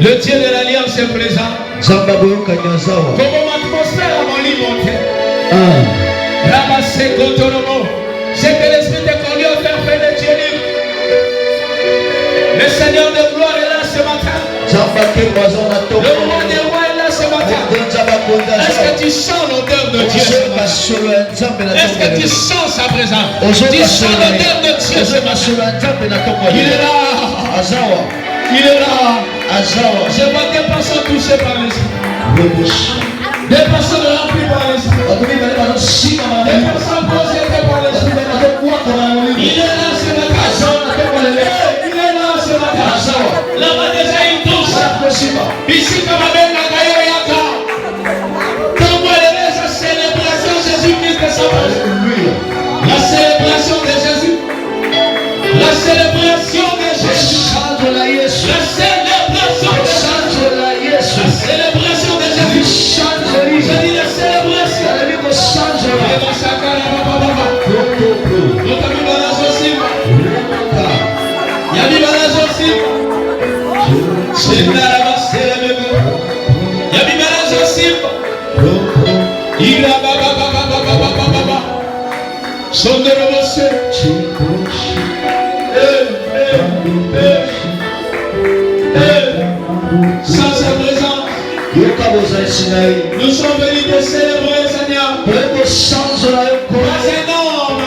Le Dieu de l'Alliance est présent. Comment l'atmosphère à mon lit monter. Ramassez Gotoromo. C'est que l'Esprit de conduit à faire le Dieu libre. Le Seigneur de gloire est là ce matin. Le roi des rois est là ce matin. Est-ce que tu sens l'odeur de Dieu ce matin? Est-ce que tu sens sa présence? Tu sens l'odeur de Dieu ce matin? Il est là. Il est là. Je vois des personnes touchées par l'Esprit. Des personnes remplies par l'Esprit. Des personnes posées par l'Esprit. Il est là ce matin. Il est là ce matin. Là-bas déjà il touche. La célébration de Jésus. La célébration de Jésus. La célébration de Jésus. La célébration de Jésus. Je dis la célébration. Sans sa présence, nous sommes venus te célébrer, Seigneur. Pas un homme,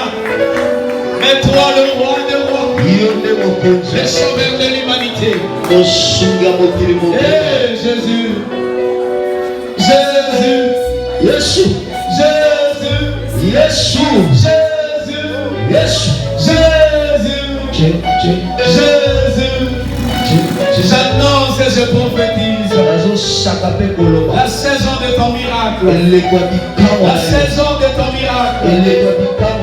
mais toi, le roi des rois, le sauveur de l'humanité. Jésus, Jésus, Jésus, Jésus, j'annonce et je prophétise la saison de ton miracle. La saison de ton miracle.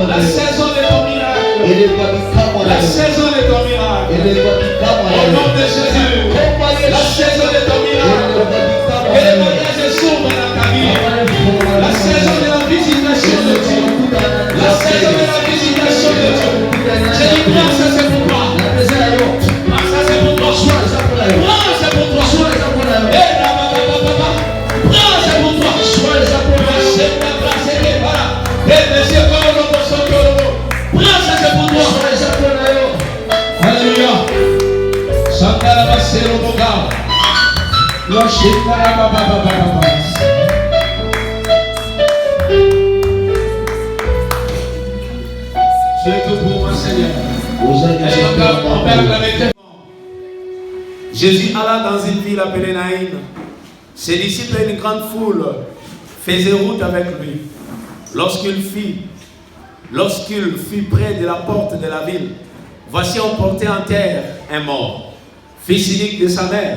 La saison de ton miracle. La saison de ton miracle. Au nom de Jésus. La saison de ton miracle. Que les mariages s'ouvrent dans ta vie. La saison de la visitation de Dieu. La saison de la visitation de Dieu. Je dis prends ça, c'est pour toi. Prends ça, c'est pour toi. Prends ça pour toi. Prends ça pour toi. Prends ça pour toi. Alléluia. C'est tout pour moi, Seigneur. Jésus alla dans une ville appelée Naïm. Ses disciples et une grande foule faisaient route avec lui. Lorsqu'il fut près de la porte de la ville, voici on portait en terre un mort, fils unique de sa mère,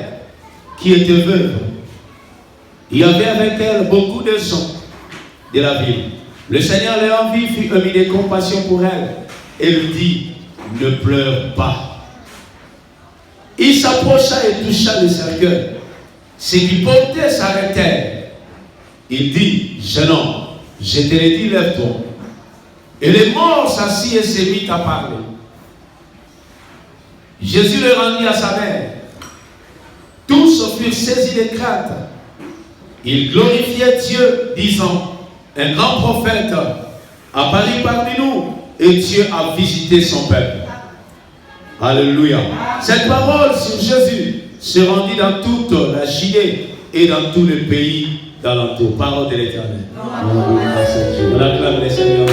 qui était veuve. Il y avait avec elle beaucoup de gens de la ville. Le Seigneur l'ayant vue fut humilié de compassion pour elle et lui dit, ne pleure pas. Il s'approcha et toucha le cercueil. Ceux qui portaient s'arrêtèrent. Il dit, jeune homme, je te l'ai dit, lève-toi. Et le mort s'assit et se mit à parler. Jésus le rendit à sa mère. Tous furent saisis de crainte. Ils glorifiaient Dieu, disant, un grand prophète apparut parmi nous et Dieu a visité son peuple. Alléluia. Cette parole sur Jésus se rendit dans toute la Judée et dans tout le pays d'alentour. Parole de l'Éternel. On acclame les Seigneurs.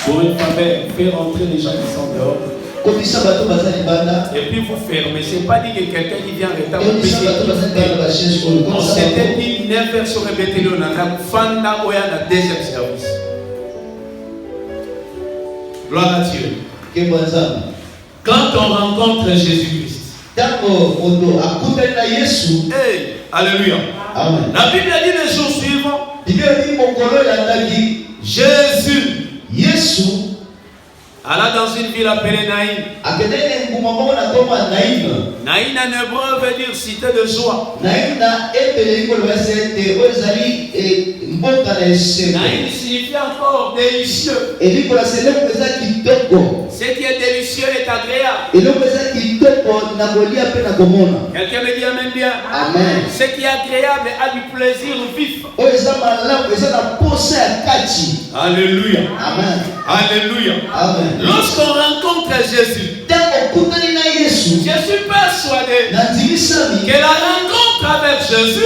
Pour une faveur, faire rentrer les gens qui sont dehors. Et puis vous fermez. C'est pas dit que quelqu'un qui vient en retard. On s'était dit 9h sur le BTL, on a Fanda Oya dans le deuxième service. Gloire à Dieu. Quand on rencontre Jésus-Christ, hey, alléluia. Amen. La Bible dit le jour suivant, Jésus alla dans une ville appelée Naïm. Naïm en hébreu veut dire cité de joie. Naïm signifie encore délicieux. Ce qui est délicieux est agréable. Quelqu'un me dit amen bien. Amen. Ce qui est agréable a du plaisir vif. Alléluia. Amen. Alléluia. Amen. Lorsqu'on rencontre Jésus, je suis persuadé que la rencontre avec Jésus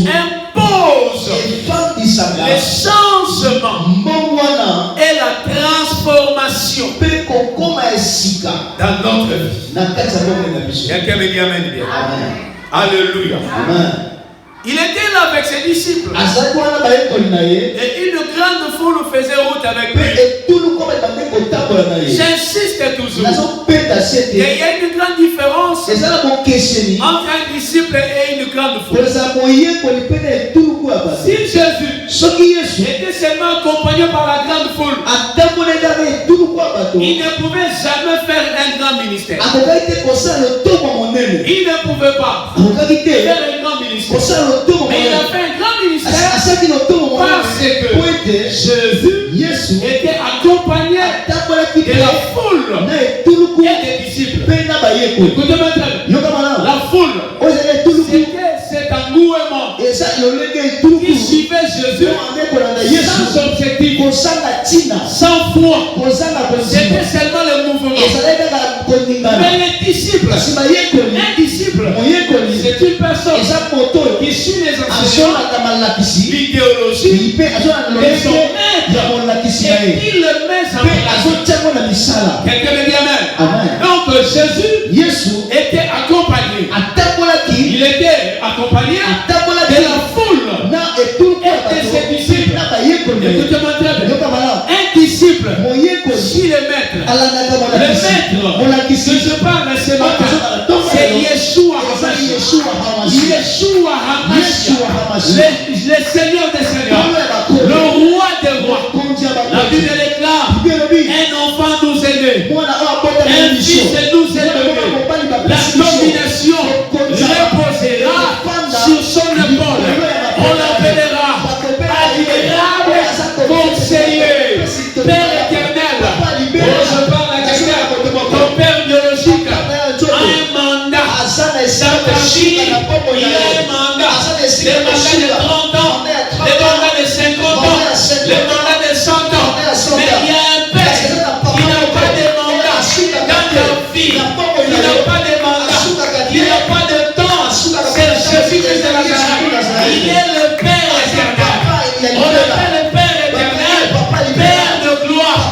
impose les changements et la transformation dans notre vie. Quelqu'un me dit amen bien. Amen. Alléluia. Amen. Il était là avec ses disciples. Et une grande foule faisait route avec lui. J'insiste toujours. Et il y a une grande entre un disciple et une grande foule. Si Jésus était seulement accompagné par la grande foule, il ne pouvait jamais faire un grand ministère. Il ne pouvait pas faire un grand ministère. Mais il a fait un grand ministère parce que Jésus était accompagné de la foule et des disciples. Écoutez-moi très bien. La foule, c'était cet engouement qui suivait Jésus sans objectif, sans foi. C'était seulement le mouvement. Mais les disciples, un disciple, c'est une personne qui suit les enseignements, l'idéologie de son maître et qui le met en pratique. Quelqu'un me dit amen. Donc Jésus était accompagné. Il était accompagné de la foule et de ses disciples. Écoutez-moi très bien. Un disciple suit le maître. Le maître que je parle ce matin, c'est Yeshua HaMashiach, le Seigneur des Seigneurs, le roi des rois. La Bible déclare, un enfant nous est né, un fils nous est donné. La domination reposera sur son épaule. On l'appellera admirable, conseiller, Père éternel. Oh, je parle à quelqu'un, ton père biologique a un mandat. Dans ta vie, il a un mandat. Le mandat de 30 ans, le mandat de 50 ans, le mandat de 100 ans. Mais il y a un père qui n'a pas de mandat dans ta vie. Il n'a pas de mandat. Il n'a pas de temps. C'est Jésus-Christ de Nazareth. Il est le Père éternel. On l'appelle le Père éternel, Père de gloire.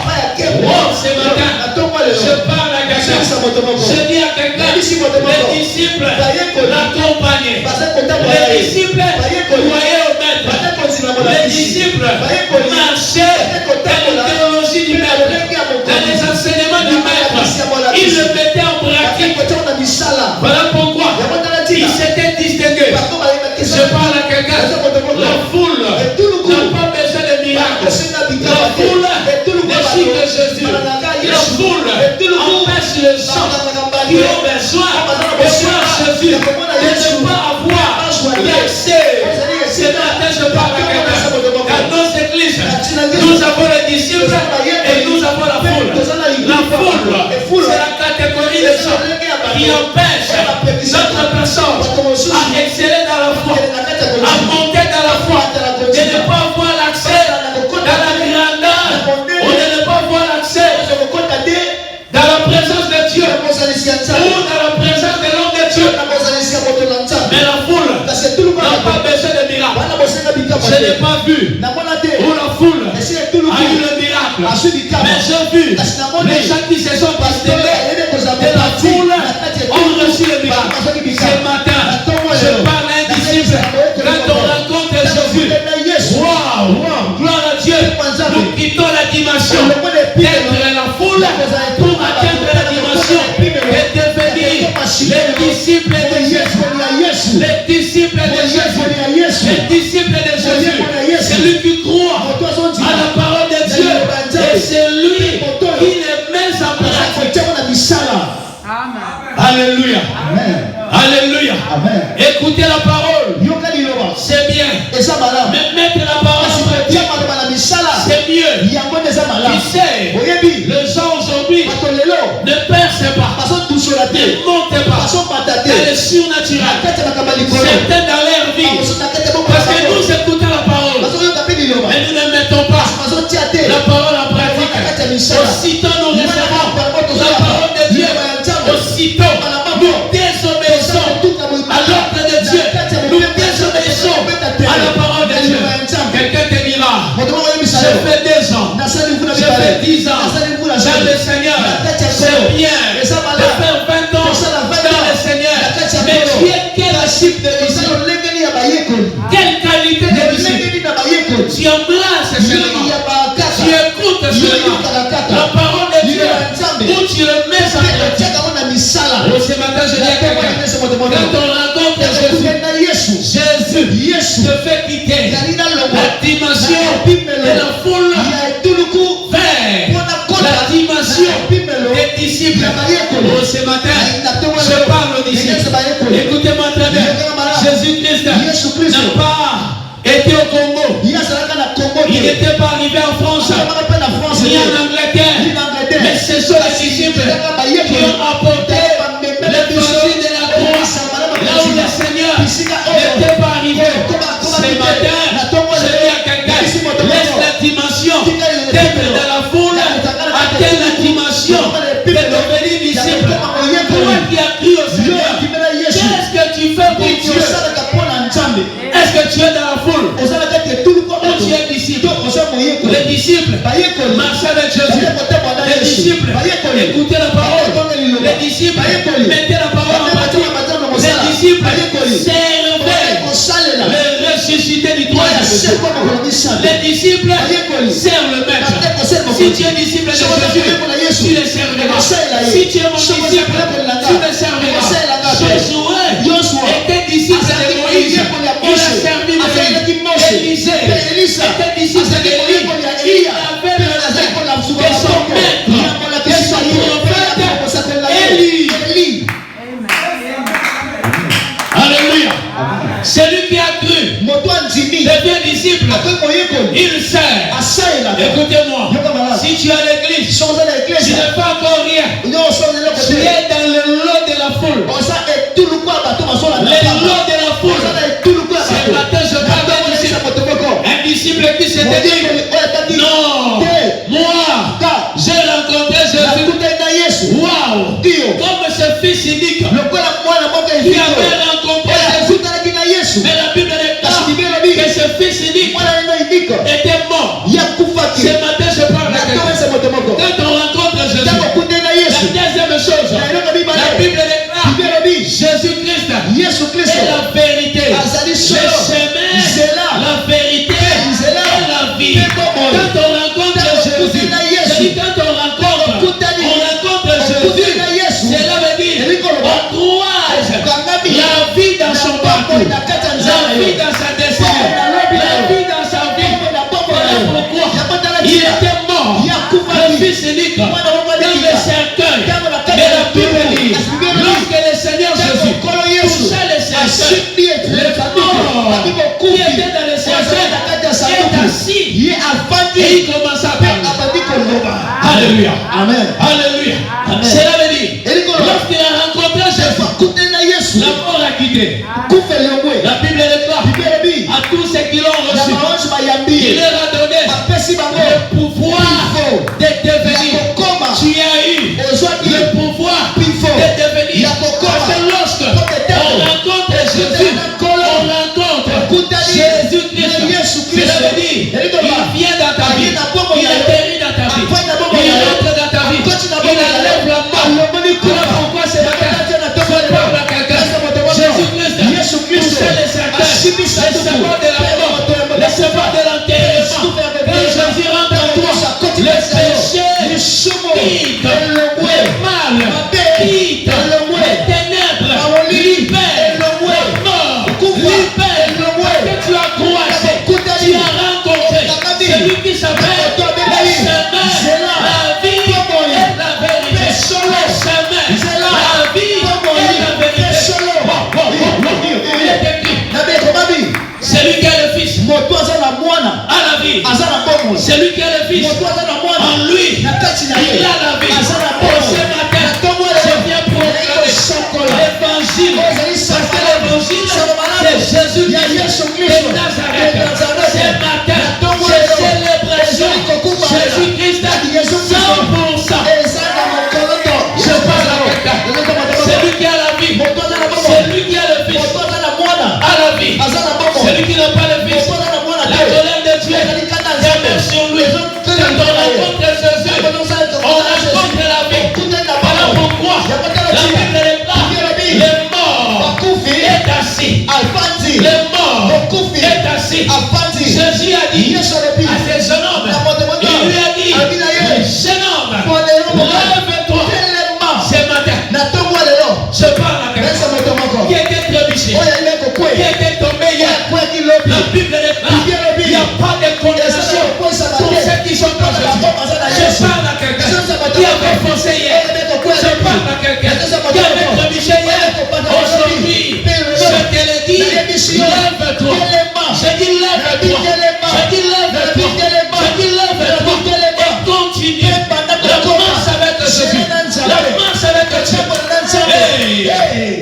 Oh, ce matin, je parle à quelqu'un. Je dis à quelqu'un, les disciples l'accompagnaient. Les disciples croyaient au maître. Les disciples marchaient dans la théologie du maître, dans les enseignements du maître. Ils le mettaient en pratique. Voilà pourquoi ils s'étaient distingués. Je parle à quelqu'un. La foule n'a pas besoin de miracles. La foule ne suit que Jésus. La foule empêche les gens qui ont besoin de voir Jésus de ne pas avoir l'accès. Ce matin, je parle à quelqu'un. Dans nos églises, nous avons les disciples et nous avons la foule. La foule, c'est la catégorie des gens qui empêchent notre personne à exceller dans la foi, à monter dans la foi, de ne pas avoir l'accès dans la grandeur, ou de ne pas avoir l'accès dans la présence de Dieu, ou dans la présence de l'homme de Dieu. Mais la foule n'a pas besoin de miracle. Je n'ai pas vu où la foule a eu le miracle. Mais j'ai vu les gens qui se sont distingués de la foule ont reçu le miracle. Ce matin, je parle à un disciple. Quand on rencontre Jésus, waouh, gloire à Dieu, nous quittons la dimension d'être la foule pour atteindre la dimension et devenir les disciples de Jésus. Les disciples de Jésus. Les disciples de Jésus. C'est lui qui croit à la parole de Dieu. Et c'est lui qui les met en pratique. Alléluia. Alléluia. Écoutez la parole. C'est bien. Mais mettre la parole en pratique, c'est mieux. Tu sais, les gens aujourd'hui ne percent pas, ne montent pas dans le surnaturel. Certains dans leur vie, parce que nous écoutons la parole, mais nous ne mettons pas la parole en pratique. Aussitôt nous recevons la parole de Dieu, aussitôt nous désobéissons à l'ordre de Dieu, nous désobéissons à la parole de Dieu. Quelqu'un te dira, j'ai fait 2 ans, j'ai fait 10 ans dans le Seigneur, c'est bien de faire 20 ans dans le Seigneur, mais tu es quel type de disciple? Quelle qualité de disciple? Tu embrasses seulement, tu écoutes seulement la parole de Dieu, ou tu le mets en pratique. Ce matin, je dis à quelqu'un, la foule vers la dimension des disciples. Oh, ce matin, je parle aux disciples. Écoutez-moi très bien. Jésus-Christ n'a pas été au Congo. Il n'était pas arrivé en France, ni en Angleterre. Mais ce sont les disciples qui ont apporté l'évangile de la croix là où le Seigneur n'était pas arrivé. Ce matin, je dis à quelqu'un, laisse la dimension d'être dans la foule, atteindre la dimension de devenir disciple. Toi qui as cru au Seigneur, qu'est-ce que tu fais pour Dieu? Est-ce que tu es dans la foule? Ou tu es disciple? Les disciples marchaient avec Jésus. Les disciples écoutaient la parole. Les disciples mettaient la parole en pratique. Les disciples servaient le ressuscité du troisième. Les disciples servent le maître. Si tu es disciple de Jésus, tu le serviras. Si tu es mon disciple, tu le serviras. Josué était disciple de Moïse. Il a servi Moïse. Élisée était disciple d'Élie. Il avait besoin de son maître, de son prophète Élie. Alléluia. Celui qui a cru devient disciple. Il sert. Écoutez-moi. Si tu as l'église, tu n'es pas encore rien. Tu es dans le lot de la foule. Le lot de la foule. Ce matin, je parle d'un disciple. Un disciple qui s'était dit, non, moi, j'ai rencontré Jésus. Waouh! Comme ce fils unique qui avait rencontré Jésus. Mais la Bible déclare que ce fils unique était mort. Ce matin, je parle à quelqu'un. Quand on rencontre Jésus, la deuxième chose, la Bible déclare Jésus-Christ est la vérité, le chemin, la vérité et la vie. Quand on rencontre Jésus, quand on rencontre Jésus, cela veut dire on croise la vie dans son parcours, la vie dans sa destinée, la vie dans sa vie. Voilà pourquoi il était mort, le fils unique, dans le cercueil. Mais la Bible dit, lorsque le Seigneur Jésus touchait le cercueil, le mort qui était dans le cercueil est assis et il commence à parler. Alléluia. Amen. Alléluia. Cela veut dire, lorsqu'il a rencontré Jésus, la mort a quitté. La Bible déclare à tous ceux qui l'ont reçu, il leur a donné le pouvoir de devenir. Tu as eu le pouvoir de devenir. Parce que lorsque on rencontre Jésus, on rencontre Jésus-Christ. Cela veut dire, il vient dans ta vie, il atterrit dans ta vie, il rentre dans ta vie, il enlève la mort. Voilà pourquoi c'est la je parle à quelqu'un. Jésus-Christ touchait les cercueils, les savoir de la mort, les savoir de l'enterrement. Quand Jésus rentre en toi, le péché quitte, le mal quitte, les ténèbres libèrent, la mort libère. Que tu as croisé, tu as rencontré celui qui s'appelle le chemin, la vie et la vérité. Le chemin, la vie et la vérité. Il est écrit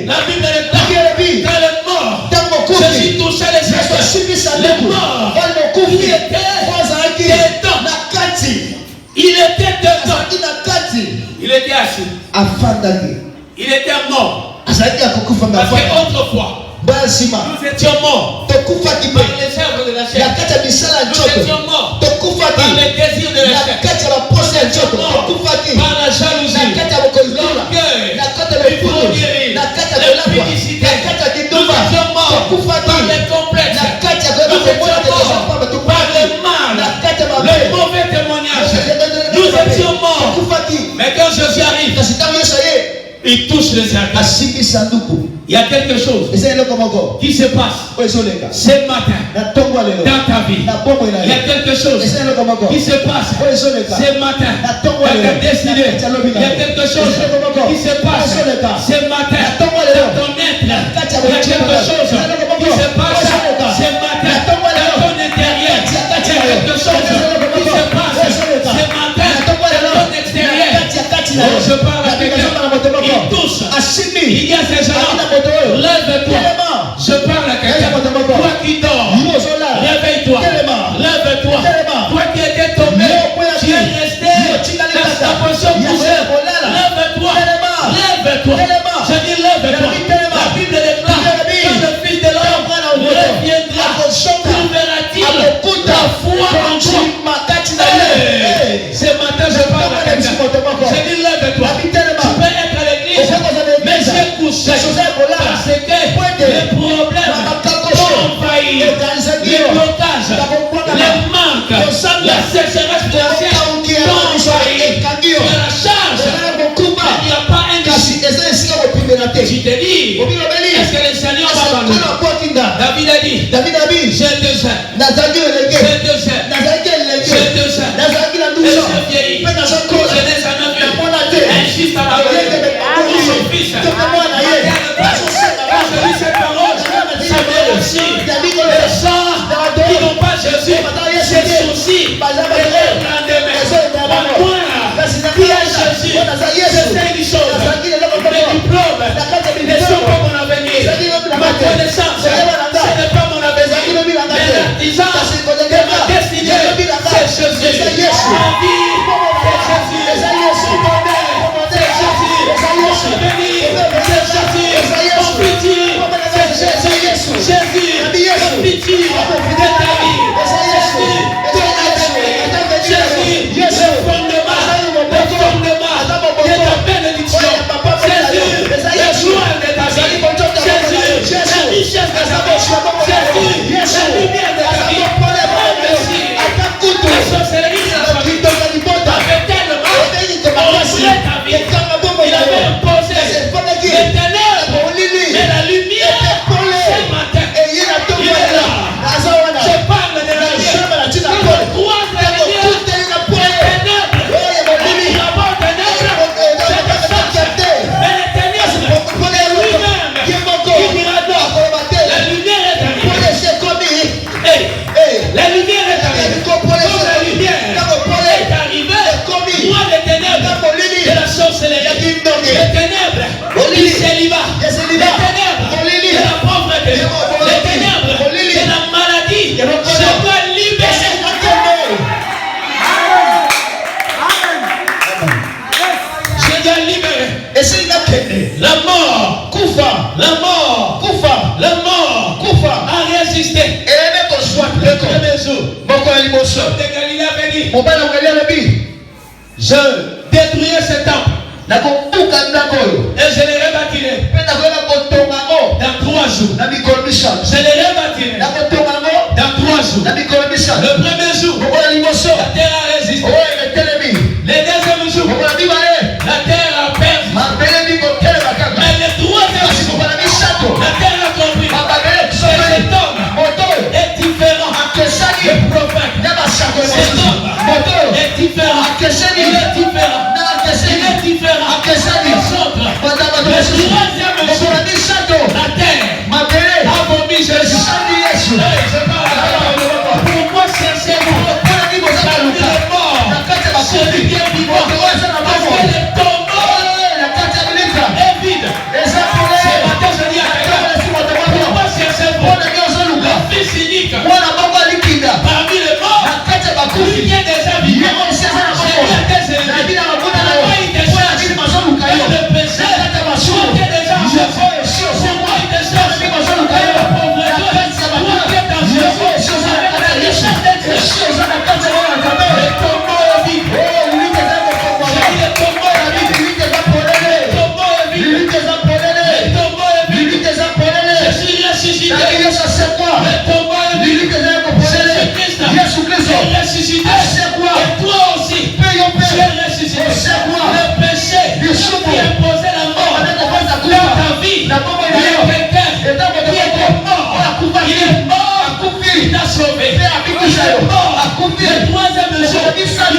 La Bible est là. Quand le mort, Jésus touchait les cercueils. Le mort, il était dedans. Il était dedans. Il était assis. Il était mort. Parce qu'autrefois, nous étions morts par les œuvres de la chair. Nous étions morts par les désirs de la chair. Nous étions morts par la jalousie, l'orgueil, l'hypocrisie, l'impudicité. Nous étions morts par les complexes. Nous étions morts par le mal, le mauvais témoignage. Nous étions morts. Mais quand Jésus arrive, il touche les cercueils. Il y a quelque chose qui se passe ce matin dans ta vie. Il y a quelque chose qui se passe ce matin dans ta destinée. Il y a quelque chose qui se passe ce matin dans ton être. Il y a quelque chose qui se passe ce matin dans ton intérieur. Il y a quelque chose qui se passe ce matin dans ton extérieur. Je parle à quelqu'un. Il touche. Il y a ces gens-là. Lève-toi. Je parle à quelqu'un. Toi qui dors. Réveille-toi. Lève-toi. Toi qui étais tombé. Tu es resté dans ta position couchée. Lève-toi. Lève-toi. Je dis lève-toi. La Bible déclare. Quand le Fils de l'homme reviendra, trouvera-t-il la foi en toi? Ce matin, je parle à quelqu'un. Je dis lève-toi. Tu peux être à l'église, mais j'ai couché parce que les problèmes t'ont envahi, les blocages, les manques, la sécheresse financière t'ont envahi, tu as la charge, il n'y a pas un défi. Tu te dis, est-ce que le Seigneur va m'abandonner? David a dit, j'ai 2 ans, j'ai 2 ans, j'ai 2 ans, et je vieillis, je n'ai jamais vu un fils à la maison, son fils, quand je lis cette parole, ça me réussit. Les gens qui n'ont pas Jésus, c'est souci, et le lendemain, moi, qui a Jésus, je sais une chose, mes diplômes ne sont pas mon avenir, ma connaissance, ce n'est pas mon avenir, mais l'artisan de ma destinée, c'est Jésus. Ma vie, c'est Jésus. Mon bonheur, c'est Jésus. Mon avenir, c'est Jésus. Mon futur, c'est Jésus. Jésus, le futur de ta vie. Jésus, ton avenir. Jésus, le fondement de ta bénédiction. Jésus, la gloire de ta vie. Jésus, la richesse de ta vie. Jésus, la lumière de ta vie. Merci. La sorcellerie de la famille avait tellement osé ta vie. Il avait imposé les ténèbres, mais la lumière ce matin, il est là. Je parle de la lumière. Quand on croise la lumière, les ténèbres, d'abord ténèbres, c'est de sorte. Mais les ténèbres, lui-même, qui dira non, la lumière est arrivée. La lumière est arrivée. Comme la lumière est arrivée, moi les ténèbres de la sorcellerie, les ténèbres du célibat, les ténèbres de la pauvreté, les ténèbres de la maladie, je dois libérer. Je dois libérer. La mort, a résisté. Le premier jour, de Galilée avait dit, je détruirai ce temple et je le rebâtirai dans 3 jours. Je le rebâtirai dans 3 jours. Le premier jour, la terre a résisté. Le deuxième jour, la terre a perdu. Mais le troisième jour, la terre a compris que cet homme est différent du prophète. Cet homme est différent. Il est différent. Il est différent des autres. Le troisième jour, la terre a vomi Jésus. Je parle à toi. Pour moi, sincèrement, parmi les morts, celui qui est vivant, parce que le tombeau est vide.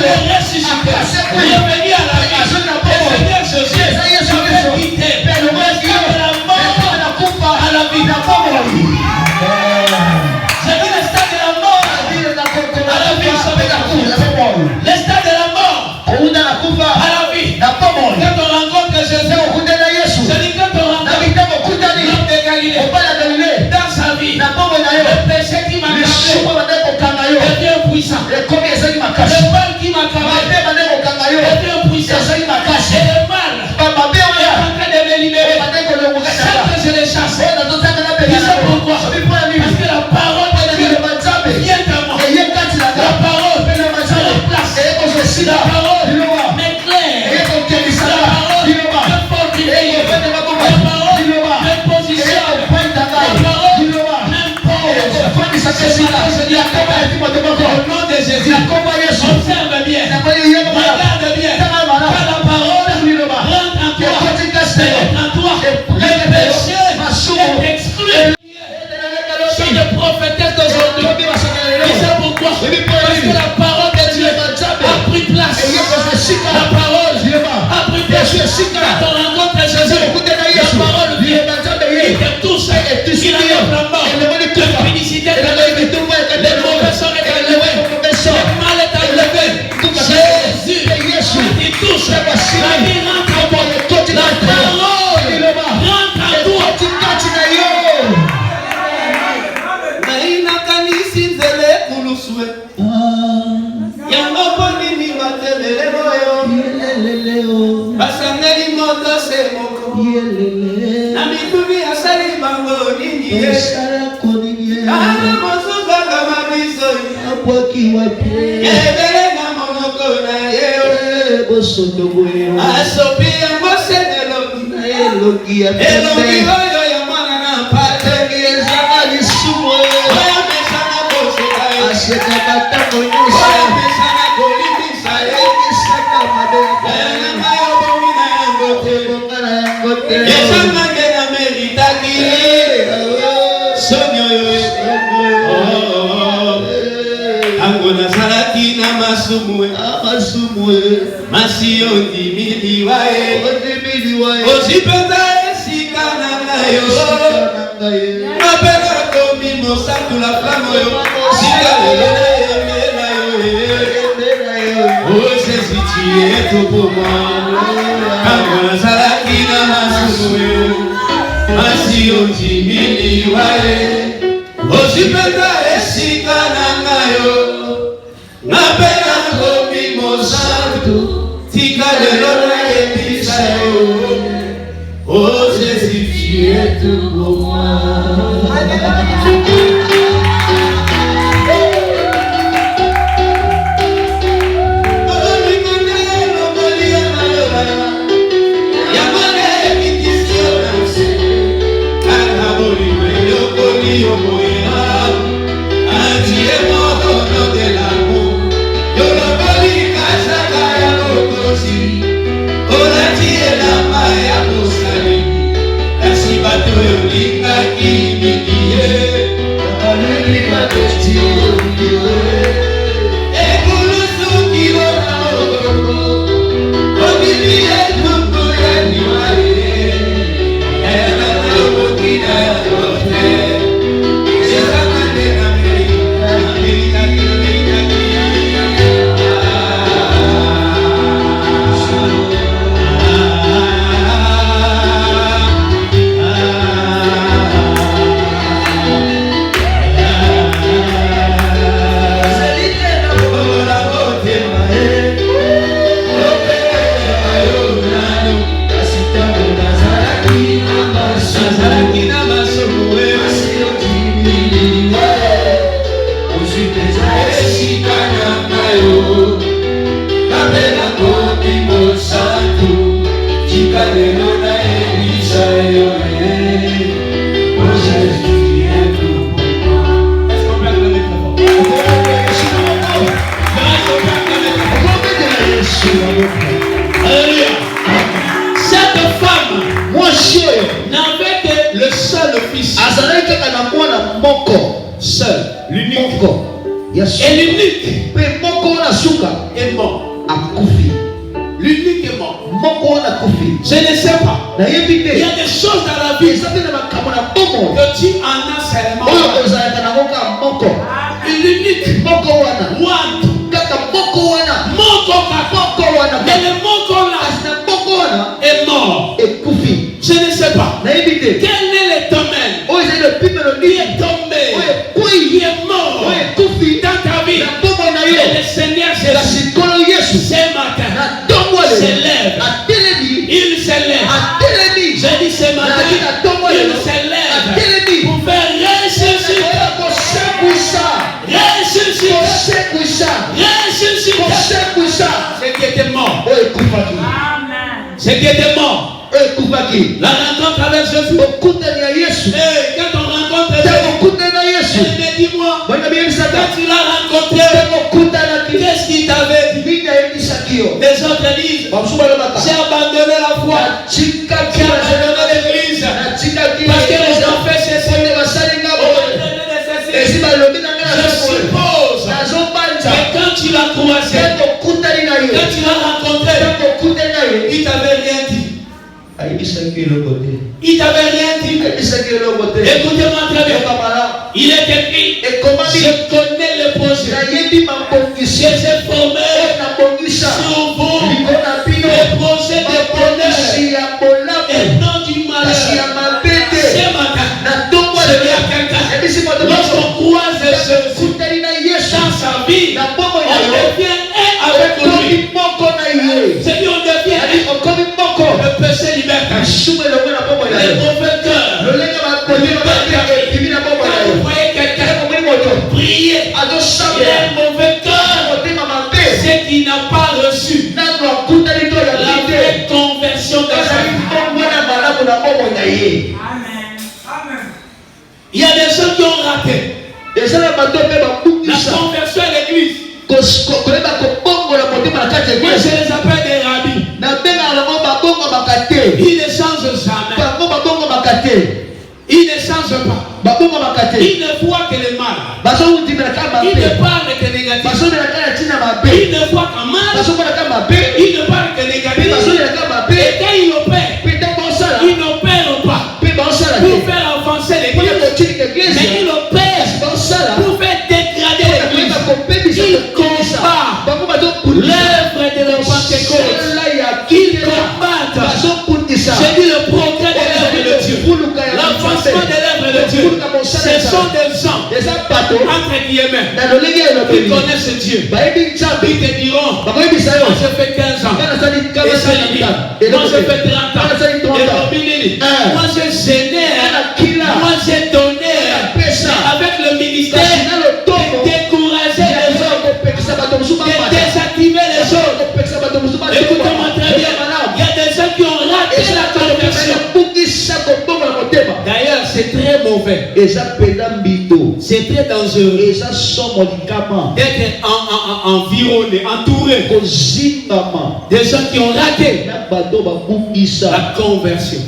ressusciter, revenir à la vie. Le Seigneur Jésus avait quitté le restant de la mort à la vie. J'ai dit le stade de la mort à la vie. Le stade de la mort à la vie. Quand on rencontre Jésus, je dis quand on rencontre l'homme de Galilée, dans sa vie, le péché qui m'a gardé devient puissant. Le mal qui m'a gardé devient puissant. Et le mal est en train de me libérer. Chaque que je les chasse, tu sais pourquoi? Parce que la parole de Dieu vient à moi. La parole me remplace. La parole m'éclaire. La parole me fortifie. La parole me positionne. La parole m'impose. C'est ça que je dis à toi. Au nom de Jésus, observe bien. Regarde bien. Quand la parole rentre en toi, le péché est exclu. Sur le prophétesse d'aujourd'hui. Et c'est pourquoi? Parce que la parole de Dieu a pris place. La parole a pris place. Quand on rencontre Jésus, la parole vient. Il te touche. Il enlève la mort. L'infinicité est enlevée. Les mauvais sont enlevés. Le mal est enlevé. Jésus, il touche. La vie rentre en toi. La parole rentre en toi. Basangeli moto se moko na mitubi asali bango nini mosuka kama biso ebele na monoko na ye asopi yango seneloki eloki oyo ya mwana na pate ezanga lisumu oyo mesana koseka oyo mesana kolibisa ekisaka mabe ezangange na meritaki sonyo tango nazalaki na masumu masi ondimiliwa ozipeza esika na ngayo mapela komi mosakula flame oyo sika lelo nayembela yo oh Jésus tu es tout pour moi tango nazalaki na masumu masi ondimiliwa ozipeza esika na ngayo napela komi mosantu tika lelo nayebisa yo oh Jésus tu es tout pour moi. Seul, l'unique. Et l'unique. est mort. L'unique est mort. Je ne sais pas. Il y a des choses dans la vie que tu en as seulement. L'unique. One. Mais le moko là est mort. Je ne sais pas. Quel est le domaine qui est tombé, qui est mort dans ta vie? Et le Seigneur Jésus, ce matin, s'élève. Il s'élève. J'ai dit ce matin, il s'élève pour faire ressusciter. Ce qui était mort. Ce qui était mort. La rencontre avec Jésus. Et quand on rencontre Jésus, il me dit moi, quand tu l'as rencontré, qu'est-ce qu'il t'avait dit? Les autres disent, j'ai abandonné la foi, j'ai abandonné l'église, parce que les ont fait ceci. Je suppose que quand tu l'as croisé, quand tu l'as rencontré, il t'avait rien dit. Il t'avait rien dit. Écoutez-moi très bien. Il est écrit, je connais le projet que j'ai formé sur vous, le projet de bonheur et non du malheur. Ce matin, je dis à quelqu'un, lorsqu'on croise Jésus dans sa vie, on devient un avec lui. C'est-à-dire on devient le péché libertaire, le mauvais cœur. Quand vous voyez quelqu'un prier, il a un mauvais cœur, c'est qu'il n'a pas reçu la vraie conversion de sa vie. Il y a des gens qui ont raté la conversion à l'église. Moi je les appelle des rabbis. Ils ne changent jamais. Ils ne changent pas. Ils ne voient que le mal. Ils ne parlent que négatif. Ils ne voient que mal. Ils ne parlent que négatif. Et quand ils opèrent, ils n'opèrent pas pour faire avancer l'église. Mais ils opèrent pour faire dégrader l'église. Ils combattent l'œuvre de la Pentecôte. Ils combattent. J'ai dit le progrès de l'œuvre de Dieu. L'avancement de l'œuvre de Dieu. Ce sont des gens, entre guillemets, qui connaissent Dieu. Ils te diront, moi je fais 15 ans. Et ça dit, moi je fais 30 ans. Et moi je génère. Moi j'ai donné. Avec le ministère, de décourager les autres, de désactiver les autres. Écoutez-moi très bien. Il y a des gens qui ont raté la conversion. D'ailleurs, c'est très mauvais. C'est très dangereux d'être environné, entouré des gens qui ont raté la conversion.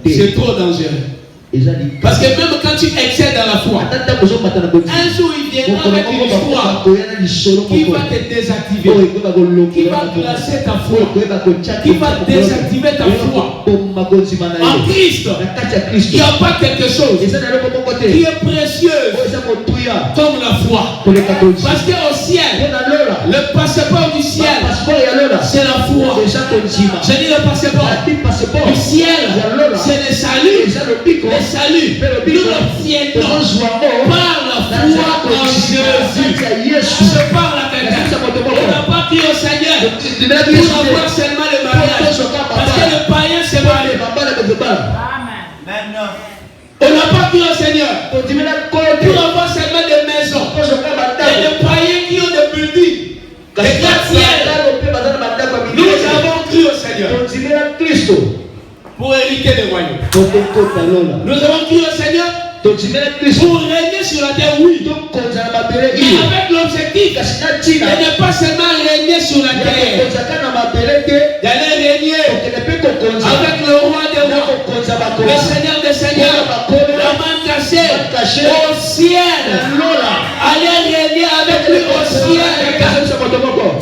C'est trop dangereux. Parce que même quand tu excelles dans la foi, un jour il viendra avec une histoire qui va te désactiver, qui va classer ta foi, qui va désactiver ta foi. En Christ, il n'y a pas quelque chose qui est précieux comme la foi. Parce qu'au ciel, le passeport du ciel, c'est la foi. Je dis le passeport du ciel, c'est le salut. Salut, nous l'obtiendrons par la foi en Jésus. Je parle à quelqu'un. On n'a pas pris au Seigneur pour avoir seulement le mariage. Parce que le païen se marie. On n'a pas pris au Seigneur pour avoir seulement des maisons. Et des païens qui ont des buildings, des gratte-ciels. Nous avons cru au Seigneur pour hériter les royaumes. Nous avons cru au Seigneur pour régner sur la terre, oui. Mais avec l'objectif de ne pas seulement régner sur la terre, d'aller régner avec le roi des rois, le Seigneur des seigneurs, la main cachée au ciel. Aller régner avec lui au ciel.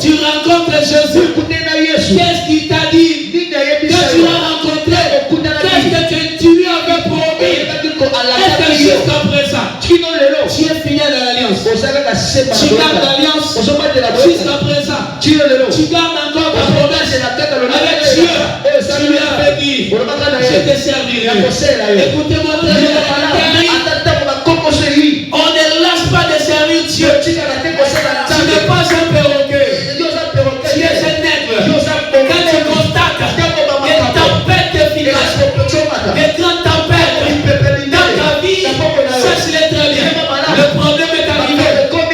Tu rencontres Jésus. Qu'est-ce qu'il t'a dit? Quand tu l'as rencontré, qu'est-ce que tu lui avais promis? Est-ce que jusqu'à présent, tu es fidèle à l'alliance? Tu gardes l'alliance jusqu'à présent. Tu gardes encore ta promesse avec Dieu. Tu lui avais dit, je te servirai. Écoutez-moi très bien. On ne lâche pas de servir Dieu. Tu n'es pas un perroquet. Tu es un aigle. Quand tu constates des tempêtes finales, des grandes tempêtes dans ta vie, sache-le très bien. Le problème est arrivé.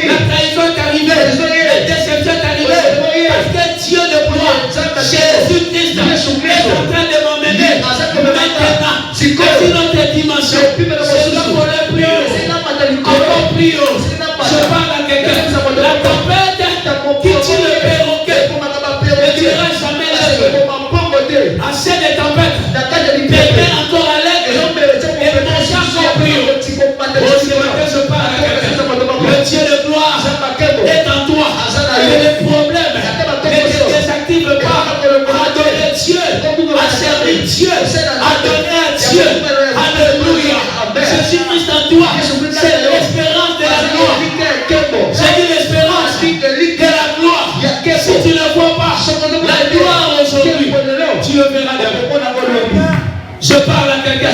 La trahison est arrivée. La déception est arrivée. Parce que Dieu de gloire, Jésus-Christ, est en train de m'emmener maintenant à une autre dimension. C'est là qu'on est plus haut. Encore plus haut. Je parle à quelqu'un. La tempête qui tue le perroquet ne tuera jamais l'aigle. Assez de tempêtes. Permet encore à l'aigle et monter encore plus haut. Aussi que je parle à quelqu'un. Le Dieu de gloire est en toi. Et les problèmes ne te désactivent pas. Adorer Dieu, à servir Dieu, à donner à Dieu. Alléluia. Jésus-Christ en toi, c'est l'espérance de la gloire. J'ai dit l'espérance de la gloire. Si tu ne vois pas la gloire aujourd'hui, tu le verras demain. Je parle à quelqu'un.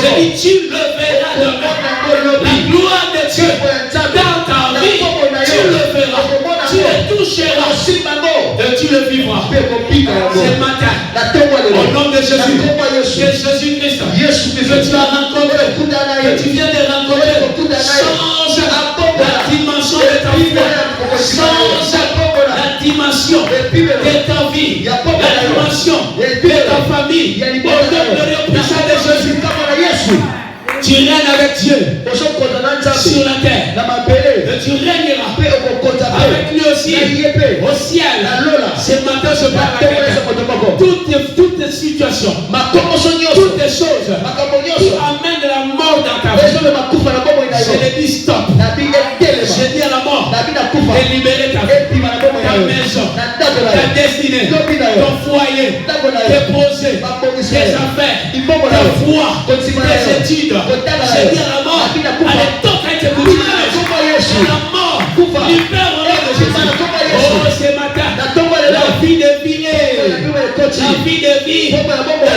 J'ai dit tu le verras demain. La gloire de Dieu dans ta vie, tu le verras. Tu le toucheras et tu le vivras. Ce matin, au nom de Jésus, que Jésus-Christ, que tu as rencontré, que tu viens de rencontrer, change la dimension de ta foi, change la dimension de ta vie, la dimension de ta famille. Au nom de la puissance de Jésus, tu règnes avec Dieu sur la terre. Et tu règneras avec lui aussi au ciel. Ce matin, je parle à quelqu'un. Toutes les situations, toutes les choses qui amènent la mort dans ta vie, je l'ai dit stop. Je dis à la mort de libérer ta vie, ta maison, ta destinée, ton foyer, tes projets, tes affaires, ta foi, tes études. Je dis à la mort, allez, toque avec tes boutiques. La mort, libère au nom de Jésus. Oh, ce matin, la vie de vie, la vie de vie est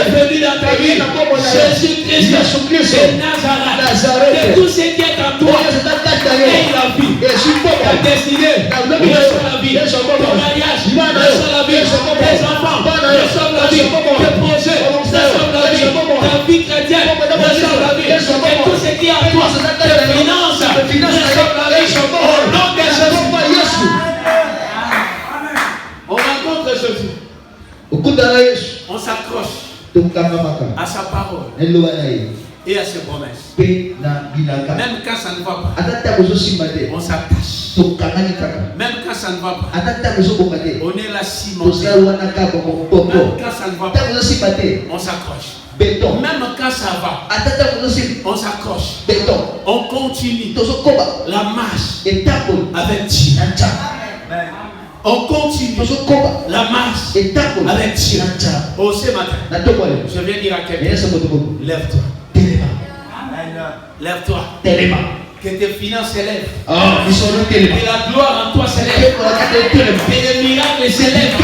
venue dans ta vie. Jésus-Christ de Nazareth, que tout ce qui est en toi ait la vie. Ta destinée, reçoit la vie. Ton mariage, reçoit la vie. Tes enfants, reçoivent la vie. Tes projets, reçoivent la vie. Ta vie chrétienne, reçoit la vie. Et tout ce qui est en toi, tes finances, reçoivent la vie. Au nom de Jésus. On rencontre Jésus. On s'accroche à sa parole et à ses promesses. Même quand ça ne va pas, on s'attache. Même quand ça ne va pas, on est là cimenté. Même quand ça ne va pas, on s'accroche. Même quand ça va, on s'accroche. On continue la marche avec Dieu. On continue la marche avec Dieu. Oh, ce matin, je viens dire à quelqu'un, lève-toi. Lève-toi. Que tes finances s'élèvent. Que la gloire en toi s'élève. Que les miracles s'élèvent.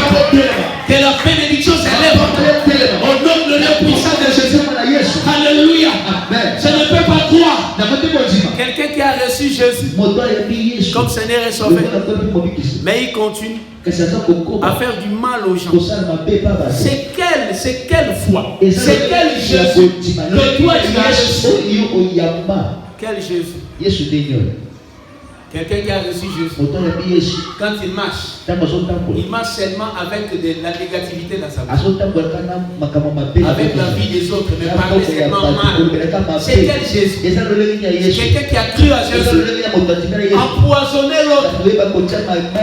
Que la bénédiction s'élève. Au nom de la puissance de Jésus. Alléluia. Je ne peux pas croire. Quelqu'un qui a reçu Jésus comme Seigneur et Sauveur, mais il continue à faire du mal aux gens. C'est quelle foi? C'est quel Jésus que toi tu as reçu? Quel Jésus? Quelqu'un qui a reçu Jésus, quand il marche seulement avec la négativité dans sa vie, avec la vie des autres, mais parler seulement mal. C'est quel Jésus? Quelqu'un qui a cru à Jésus, empoisonner l'autre.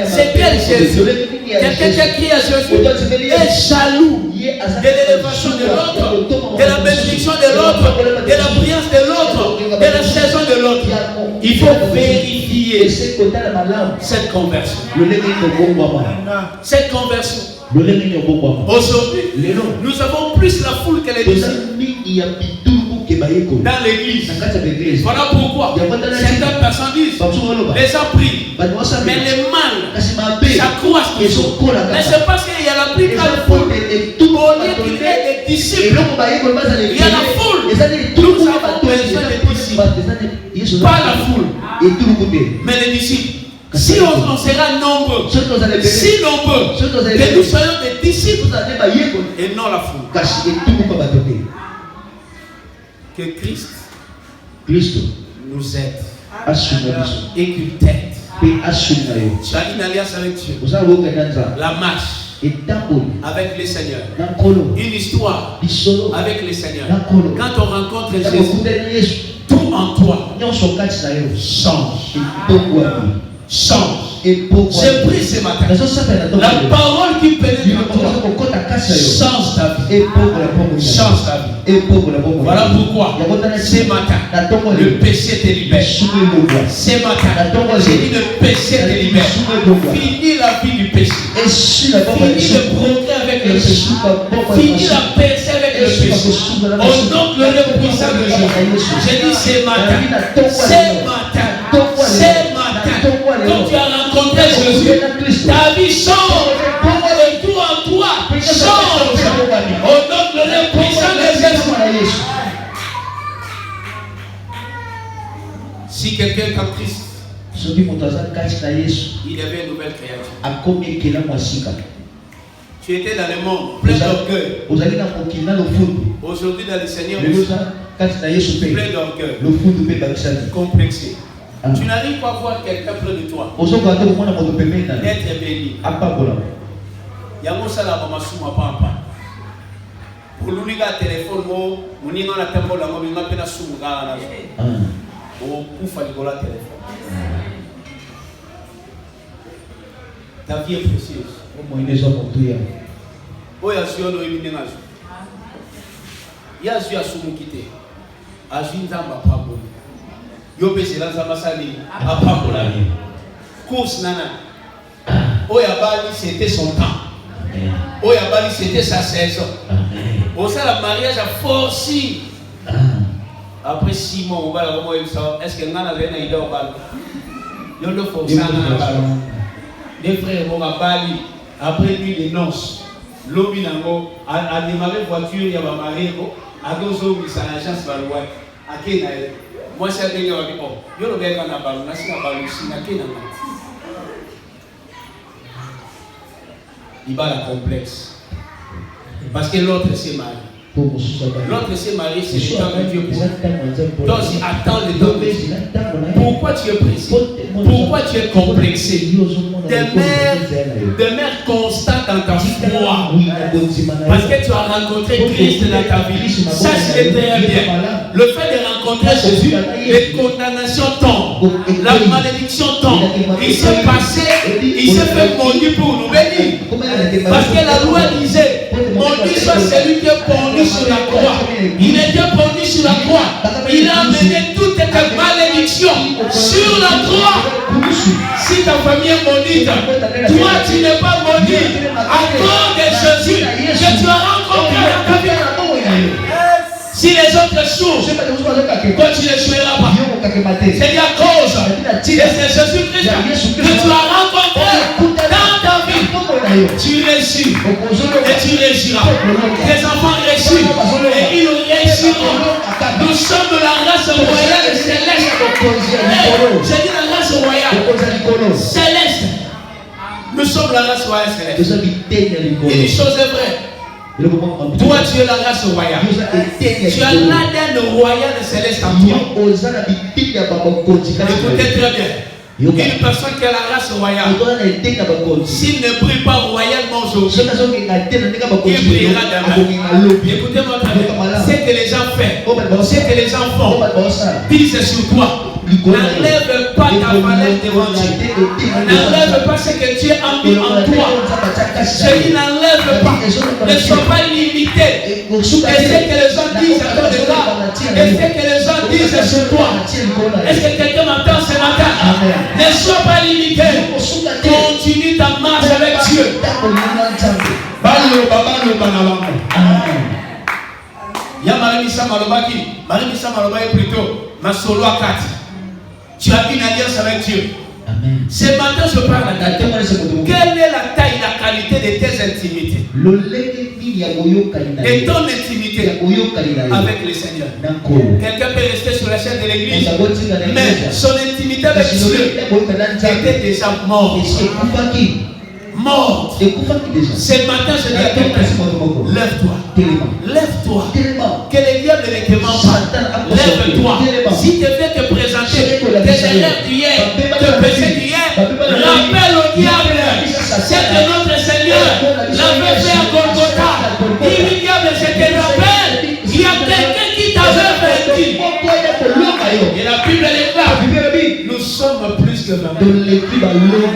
C'est quel Jésus? Quelqu'un qui a cru à Jésus est jaloux de l'élévation de l'autre, de la bénédiction de l'autre, de la brillance de l'autre, de la saison de l'autre. Il faut vérifier. Cette conversion. Cette conversion. Aujourd'hui, nous avons plus la foule que les disciples dans l'église. Voilà pourquoi certaines personnes disent les gens prient, mais les mâles s'accroissent toujours. Mais c'est parce qu'il y a la plus grande foule. Au lieu qu'il y ait des disciples, il y a la foule. Nous avons besoin des disciples, pas la foule, mais les disciples. Si on sera nombreux, si nombreux, que nous soyons des disciples et non la foule. Que Christ nous aide et qu'il t'aide. Tu as une alliance avec Dieu. La marche avec les seigneurs. Une histoire avec les seigneurs. Quand on rencontre Jésus, tout en toi change. Change. J'ai pris ce matin la parole qui pénètre en toi change ta vie. Change ta vie. Voilà pourquoi ce matin le péché te libère. Ce matin j'ai dit le péché te libère. Finis la vie du péché. Finis le progrès avec le péché. Finis la percée avec le péché. Au nom de le puissant de Jésus. J'ai dit ce matin. Quand tu as rencontré Jésus, ta vie change. Et tout en toi change. Au nom de le puissant de Jésus. Si quelqu'un est en Christ, il avait une nouvelle créature. Tu étais dans le monde plein d'orgueil. Aujourd'hui dans le Seigneur, plein d'orgueil, complexé. Tu n'arrives pas à voir quelqu'un près de toi. Être béni. Il y a un seul maman souma papa. Pour l'unique téléphone, on y a la tempo la mobile, on a peine souma. Oh, pour faire le téléphone. Ta vie est précieuse. Oh, il y a Zio, il y a Zio à Soumukite. À Zindamba Pablo. Yopé c'est dans sa massali à Pambola. Course nana. Oyabali c'était son temps. Oyabali c'était sa saison. Au sein le mariage a forci. Après 6 mois on va la remoyer ça. Est-ce que nana avait une idée au bal? Yo le forçant nana bal. Les frères vont à Bali après nuit de noces. L'homme nango a démarré voiture il y a ma marié a dozo mi sa agence balwa a Kenaï. Moi, c'est un peu de temps. Je ne vais pas faire de il va la complexe. Parce que l'autre s'est marié. L'autre s'est marié, c'est le temps de Dieu pour. Donc, attends le temps de Dieu. Pourquoi tu es pressé? Pourquoi tu es complexé? Demeure constant dans ta foi. Parce que tu as rencontré Christ dans ta vie. Ça, c'est très bien. Le fait de rencontrer Jésus, les condamnations tombent. La malédiction tombe. Il s'est passé, il s'est fait maudit pour nous bénir. Parce que la loi disait, maudit soit celui qui est pendu sur la croix. Il était pendu sur la croix. Il a amené toutes tes malédictions sur la croix. Si ta famille est maudite, toi tu n'es pas maudit. À cause de Jésus que tu as rencontré dans ta vie. Si les autres échouent, toi tu n'échoueras pas. C'est à cause de Jésus-Christ que tu as rencontré dans ta vie. Tu réussis et tu réussiras. Tes enfants réussissent et ils réussiront. Nous sommes de la race royale céleste. J'ai dit la race royale céleste. Nous sommes la race royale céleste. Et une chose est vraie. Toi tu es la race royale. Tu as l'ADN royal de céleste en toi. Écoutez très bien. Une personne qui a la race royale, s'il ne brille pas royalement aujourd'hui, il brillera demain. Écoutez-moi très bien. C'est que les gens font, c'est que les gens font, disent sur toi. N'enlève pas ta valeur devant Dieu. N'enlève pas ce que Dieu a mis en toi. Je dis n'enlève pas. Ne sois pas limité. Et ce que les gens disent à ton égard. Et ce que les gens disent sur toi. Est-ce que quelqu'un m'entend ce matin? Ne sois pas plutôt ma solo à 4. Tu as une alliance avec Dieu. Amen. Ce matin, je parle à ta tête. Quelle est la taille, la qualité de tes intimités? Et ton intimité avec le Seigneur. Quelqu'un peut rester sur la chaîne de l'église, mais son intimité avec Dieu était déjà morte. Mort. Ce matin, je dis à quelqu'un, lève-toi. Lève-toi. Que les diables ne te mentent pas. Lève-toi. Si tu veux te présenter tes erreurs d'hier, tes péchés d'hier, rappelle au diable. C'est que notre Seigneur l'avait fait à Golgotha. Dis, diable, je te rappelle, il y a quelqu'un qui t'avait vaincu. Et la Bible déclare, nous sommes plus que vainqueurs.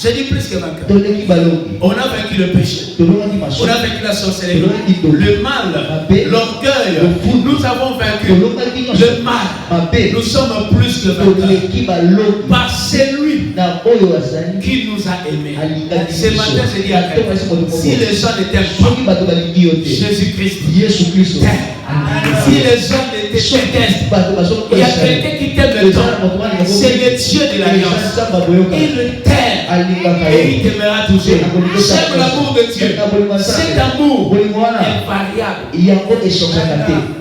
Je dis plus que vainqueur. On a vaincu le péché. On a vaincu la sorcellerie. Le mal, l'orgueil. Nous avons vaincu le mal. Nous sommes plus que vainqueurs. Par celui qui nous a aimés. Ce matin, je dis à quelqu'un, si les gens ne t'aiment pas, Jésus-Christ t'aime. Si les gens ne t'aiment, il y a quelqu'un qui t'aime le temps. C'est le Dieu de l'Alliance. Il t'aime. Et il t'aimera toujours. J'aime l'amour de Dieu. Cet amour est variable.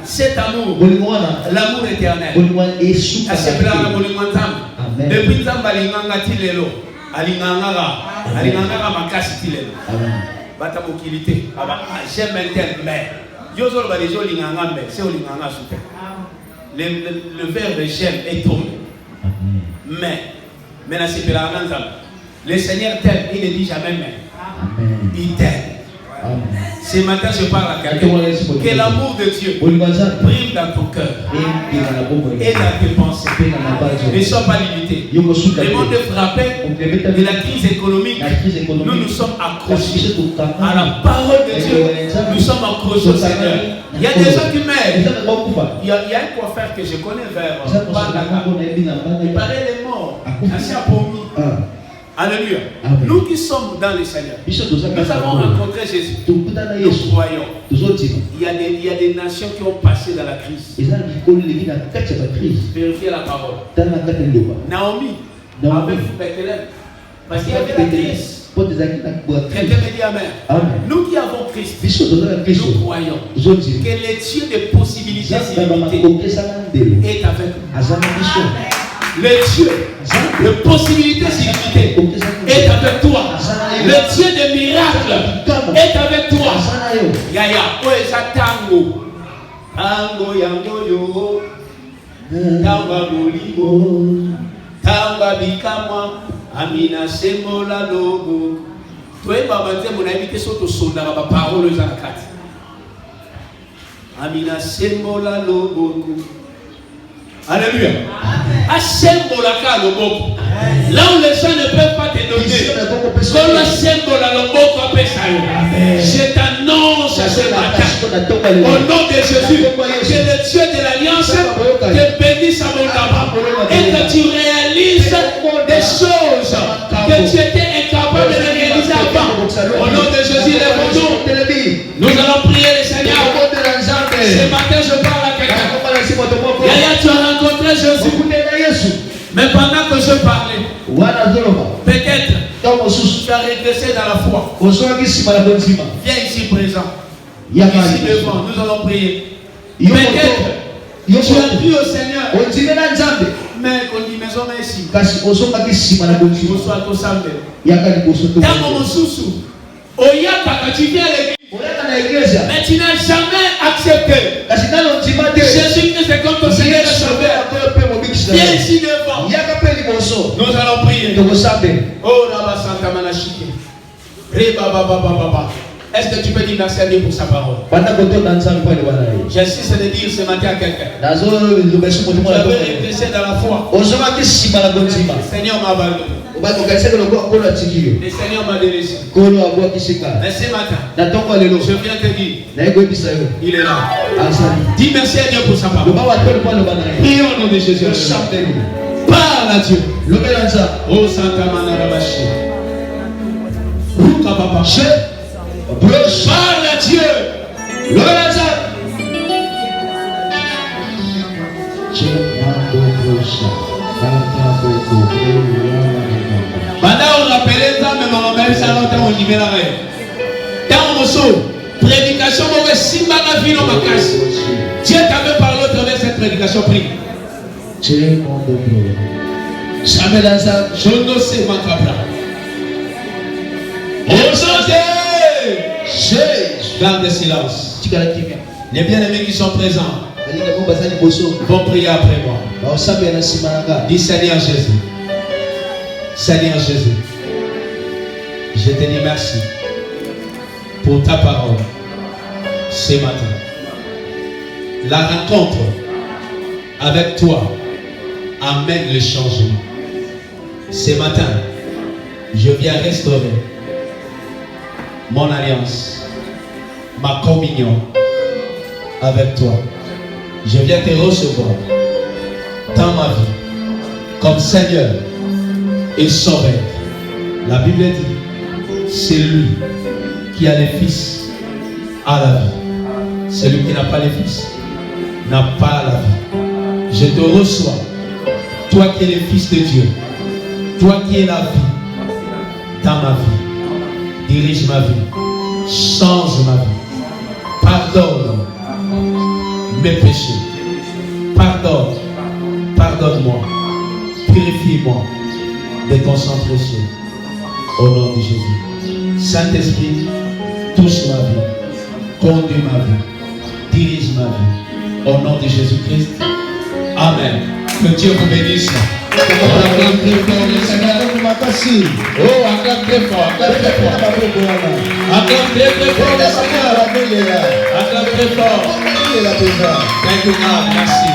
Cet amour, l'amour éternel. Depuis Nzamba alinganga tilelo, alinganga makasi tilelo. Bata mokilité. J'aime un tel mais. Yozol ba les linganga mais c'est olinganga souté. Le verbe j'aime est tombé. Mais na sepela Nzamba. Le Seigneur t'aime, il ne dit jamais mais. Il t'aime. Ce matin, je parle à quelqu'un. Que l'amour de Dieu brille dans ton cœur et dans tes pensées. Ne sois pas limité. Le monde est frappé de la crise économique. Nous nous sommes accrochés à la parole de Dieu. Nous sommes accrochés au Seigneur. Il y a des gens qui meurent. Il y a un coiffeur que je connais vers Bandaka. Il paraît les morts. Alléluia. Nous qui sommes dans le Seigneur, nous avons rencontré Jésus. Nous croyons. Il y a des nations qui ont passé dans la crise. Vérifiez la parole. Naomi avait fait Bethléem parce qu'il y avait la crise. Quelqu'un me dit Amen. Nous qui avons Christ, nous croyons que le Dieu des possibilités illimitées est avec nous. Le Dieu de possibilités illimitées est avec toi. Le Dieu des miracles est avec toi. Yaya, oeza tango. Tango yango yo. Tamba moligo. Tamba bikamwa. Amina semola logo. Toi, babanze mon invité soto sonda ba parole za kati. Amina semola logo. Alléluia. Là où les gens ne peuvent pas te donner, je t'annonce ce matin, au nom de Jésus, que le Dieu de l'Alliance te bénisse abondamment et que tu réalises des choses que tu étais incapable de réaliser avant. Au nom de Jésus, lève-nous. Nous allons prier le Seigneur. Ce matin, je parle à quelqu'un. Yaya, tu as rencontré Jésus. Mais pendant que je parlais, peut-être tu as régressé dans la foi. Viens ici présent. Ici devant, nous allons prier. Peut-être tu as dit au Seigneur, mais qu'on dit maison ici. Bonsoir, tu viens à l'église. Mais tu n'as jamais accepté. Jésus-Christ est comme ton Seigneur et Sauveur. Viens ici devant. Nous allons prier. Oh, Rabba Santa Manashiki. Est-ce que tu peux dire merci à Dieu pour sa parole? J'insiste de dire ce matin à quelqu'un. Tu avais régressé dans la foi. Le Seigneur m'a abandonné. Le Seigneur m'a délaissé. Mais ce matin, je viens te dire, il est là. Dis merci à Dieu pour sa parole. Prions au nom de Jésus. Parle à Dieu. Oh Santa Manarabashi. Papa. Parle à Dieu. Maintenant, on rappelle ça, mais on rappelle ça longtemps, on y met la règle. Dans mon saut, prédication, on va si mal la vie dans ma casse. Dieu t'avait parlé au travers de cette prédication, prie. Jamais dans ça. Je ne sais pas quoi. Aujourd'hui, garde le silence. Les bien-aimés qui sont présents vont prier après moi. Dis Seigneur Jésus. Seigneur Jésus, je te dis merci pour ta parole ce matin. La rencontre avec toi amène le changement. Ce matin, je viens restaurer mon alliance, ma communion avec toi. Je viens te recevoir dans ma vie comme Seigneur et Sauveur. La Bible dit, c'est lui qui a les fils à la vie. Celui qui n'a pas les fils n'a pas la vie. Je te reçois, toi qui es le Fils de Dieu, toi qui es la vie dans ma vie. Dirige ma vie, change ma vie, pardonne mes péchés, pardonne-moi, purifie-moi de ton sang précieux au nom de Jésus. Saint-Esprit, touche ma vie, conduis ma vie, dirige ma vie au nom de Jésus-Christ. Amen. Que Dieu vous bénisse. Oh, acclame très fort le Seigneur. Oh, acclame très fort, acclame très fort. Acclame très fort le Seigneur. Acclame très fort. Thank you, God. Merci.